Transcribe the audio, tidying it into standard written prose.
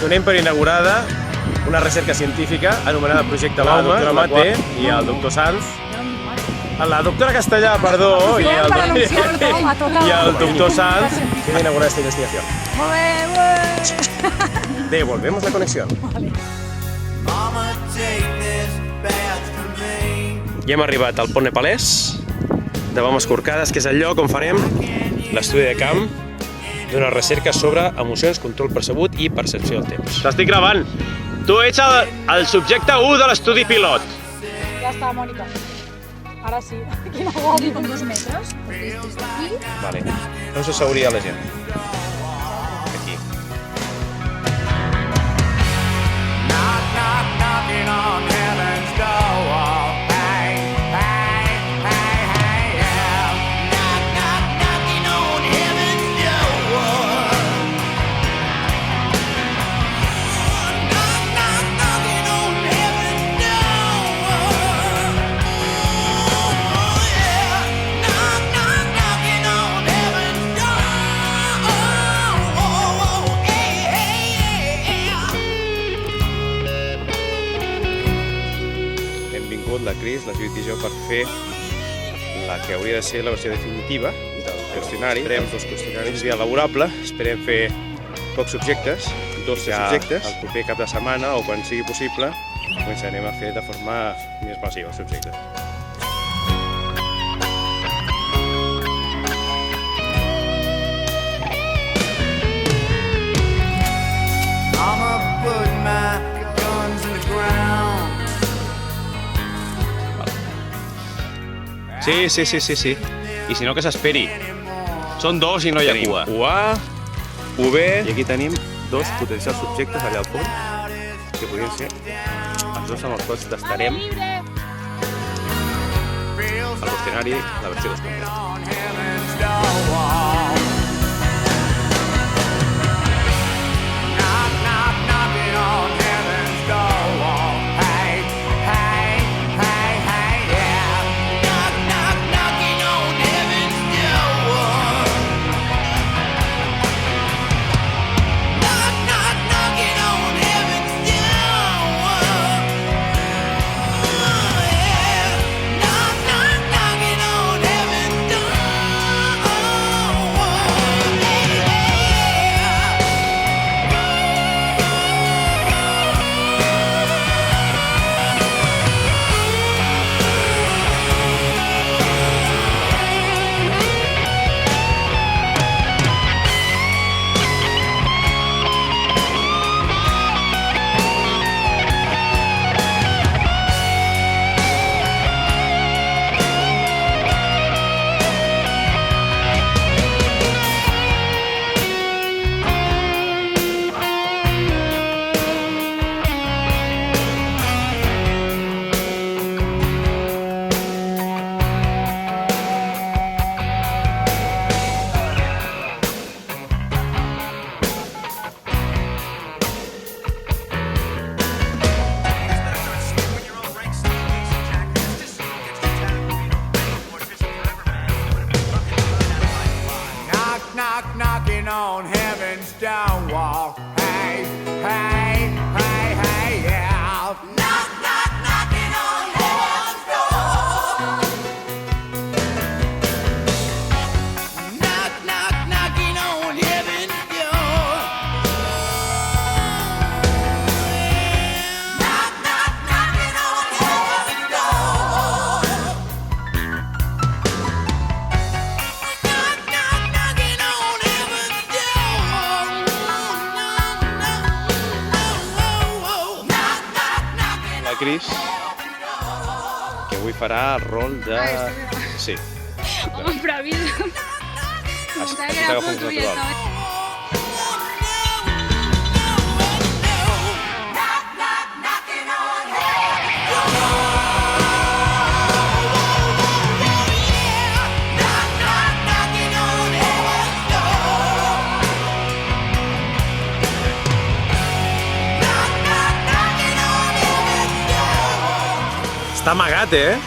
donem per inaugurada una recerca científica anomenada Projecte Baume, la Mate i el doctor Sanz. La doctora Castellà, perdó, i el doctor Sanz quieren inaugurar esta investigación. Devolvemos la conexión. I hem arribat al Pont Nepalès de Baumes Corcades, que és el lloc on farem l'estudi de camp d'una recerca sobre emocions, control percebut i percepció del temps. T'estic gravant! Tu ets el subjecte 1 de l'estudi pilot. Ja està, Mònica. Ara sí. Quina gòdia. Con 2 metres. Vale. On s'asseuria la gent? Aquí. La Cris, la Judit i jo, per fer la que hauria de ser la versió definitiva del qüestionari. Farem 2 qüestionaris, dia laborable, esperem fer pocs subjectes, 2 subjectes. El proper cap de setmana, o quan sigui possible, començarem a fer de forma més massiva els subjectes. Sí. I si no, que s'esperi. Són 2 i no hi ha cua. UA, UB, i aquí tenim 2 potencials subjectes allà al fons, que podrien ser els 2 amb els quals tastarem el qüestionari, la versió 2.0. Knocking on heaven's down wall. Hey, hey, hey, hey, yeah. Knock, knock, knocking on heaven's door. Knock, knock, knocking on heaven's door. Knock, knock, knocking on heaven's door. Cris, que avui farà el rol de... Sí. Com improvisa. Està agafant natural. Està amagat, eh?